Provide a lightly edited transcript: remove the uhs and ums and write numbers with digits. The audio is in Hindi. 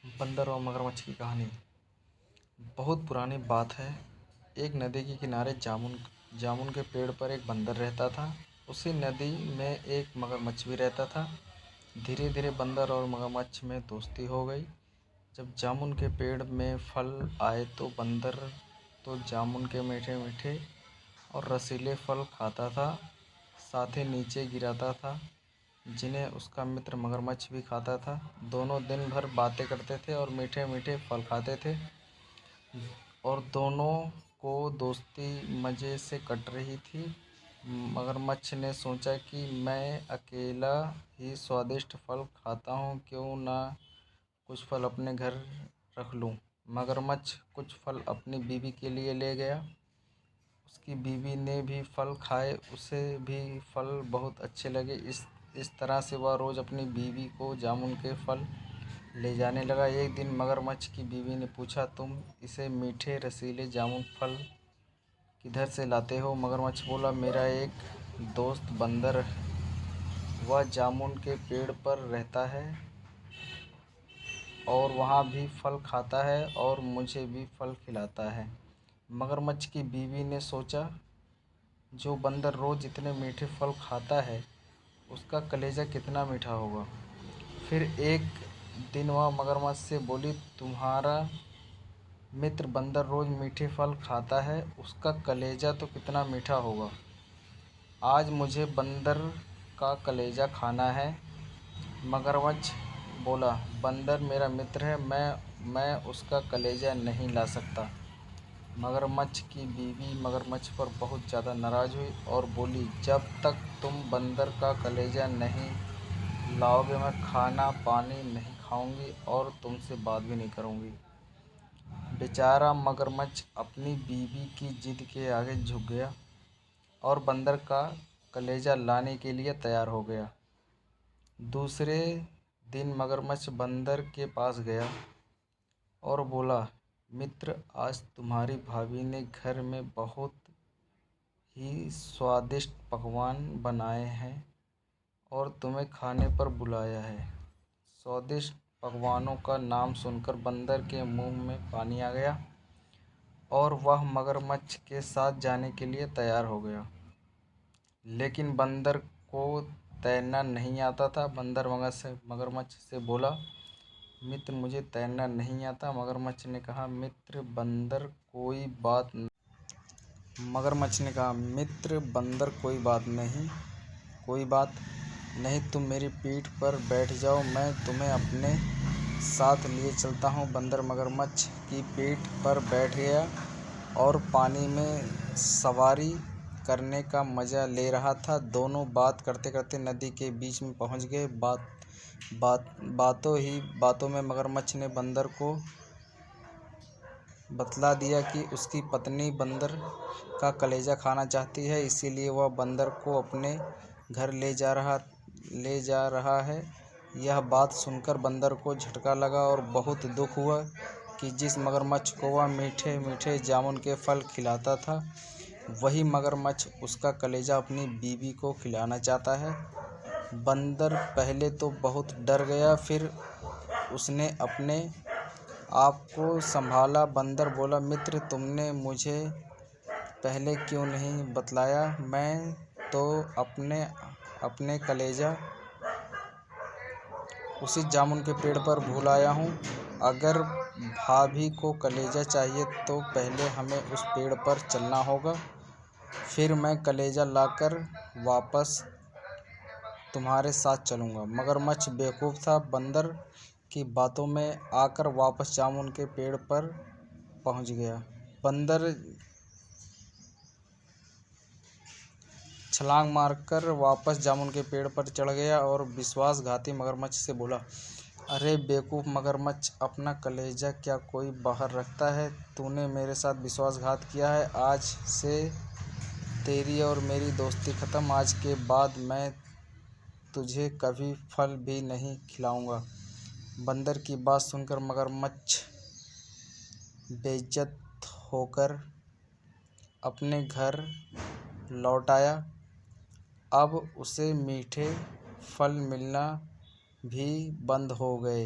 बंदर और मगरमच्छ की कहानी। बहुत पुरानी बात है। एक नदी के किनारे जामुन के पेड़ पर एक बंदर रहता था। उसी नदी में एक मगरमच्छ भी रहता था। धीरे धीरे बंदर और मगरमच्छ में दोस्ती हो गई। जब जामुन के पेड़ में फल आए तो बंदर तो जामुन के मीठे मीठे और रसीले फल खाता था, साथ ही नीचे गिराता था, जिन्हें उसका मित्र मगरमच्छ भी खाता था। दोनों दिन भर बातें करते थे और मीठे मीठे फल खाते थे, और दोनों को दोस्ती मज़े से कट रही थी। मगरमच्छ ने सोचा कि मैं अकेला ही स्वादिष्ट फल खाता हूँ, क्यों ना कुछ फल अपने घर रख लूँ। मगरमच्छ कुछ फल अपनी बीवी के लिए ले गया। उसकी बीवी ने भी फल खाए, उसे भी फल बहुत अच्छे लगे। इस तरह से वह रोज़ अपनी बीवी को जामुन के फल ले जाने लगा। एक दिन मगरमच्छ की बीवी ने पूछा, तुम इसे मीठे रसीले जामुन फल किधर से लाते हो? मगरमच्छ बोला, मेरा एक दोस्त बंदर है, वह जामुन के पेड़ पर रहता है और वहाँ भी फल खाता है और मुझे भी फल खिलाता है। मगरमच्छ की बीवी ने सोचा, जो बंदर रोज़ इतने मीठे फल खाता है, उसका कलेजा कितना मीठा होगा। फिर एक दिन वह मगरमच्छ से बोली, तुम्हारा मित्र बंदर रोज़ मीठे फल खाता है, उसका कलेजा तो कितना मीठा होगा। आज मुझे बंदर का कलेजा खाना है। मगरमच्छ बोला, बंदर मेरा मित्र है, मैं उसका कलेजा नहीं ला सकता। मगरमच्छ की बीवी मगरमच्छ पर बहुत ज़्यादा नाराज़ हुई और बोली, जब तक तुम बंदर का कलेजा नहीं लाओगे, मैं खाना पानी नहीं खाऊंगी और तुमसे बात भी नहीं करूंगी। बेचारा मगरमच्छ अपनी बीवी की जिद के आगे झुक गया और बंदर का कलेजा लाने के लिए तैयार हो गया। दूसरे दिन मगरमच्छ बंदर के पास गया और बोला, मित्र, आज तुम्हारी भाभी ने घर में बहुत ही स्वादिष्ट पकवान बनाए हैं और तुम्हें खाने पर बुलाया है। स्वादिष्ट पकवानों का नाम सुनकर बंदर के मुंह में पानी आ गया और वह मगरमच्छ के साथ जाने के लिए तैयार हो गया। लेकिन बंदर को तैरना नहीं आता था। बंदर मगरमच्छ से बोला, मित्र, मुझे तैरना नहीं आता। मगरमच्छ ने कहा, मित्र बंदर कोई बात नहीं, तुम मेरी पीठ पर बैठ जाओ, मैं तुम्हें अपने साथ लिए चलता हूँ। बंदर मगरमच्छ की पीठ पर बैठ गया और पानी में सवारी करने का मज़ा ले रहा था। दोनों बात करते करते नदी के बीच में पहुँच गए। बातों में मगरमच्छ ने बंदर को बतला दिया कि उसकी पत्नी बंदर का कलेजा खाना चाहती है, इसीलिए वह बंदर को अपने घर ले जा रहा है। यह बात सुनकर बंदर को झटका लगा और बहुत दुख हुआ कि जिस मगरमच्छ को वह मीठे मीठे जामुन के फल खिलाता था, वही मगरमच्छ उसका कलेजा अपनी बीवी को खिलाना चाहता है। बंदर पहले तो बहुत डर गया, फिर उसने अपने आप को संभाला। बंदर बोला, मित्र, तुमने मुझे पहले क्यों नहीं बतलाया? मैं तो अपने कलेजा उसी जामुन के पेड़ पर भूल आया हूँ। अगर भाभी को कलेजा चाहिए तो पहले हमें उस पेड़ पर चलना होगा, फिर मैं कलेजा लाकर वापस तुम्हारे साथ चलूँगा। मगरमच्छ बेवकूफ़ था, बंदर की बातों में आकर वापस जामुन के पेड़ पर पहुँच गया। बंदर छलांग मारकर वापस जामुन के पेड़ पर चढ़ गया और विश्वासघाती मगरमच्छ से बोला, अरे बेवकूफ़ मगरमच्छ, अपना कलेजा क्या कोई बाहर रखता है? तूने मेरे साथ विश्वासघात किया है। आज से तेरी और मेरी दोस्ती ख़त्म। आज के बाद मैं तुझे कभी फल भी नहीं खिलाऊंगा। बंदर की बात सुनकर मगरमच्छ बेइज्जत होकर अपने घर लौट आया। अब उसे मीठे फल मिलना भी बंद हो गए।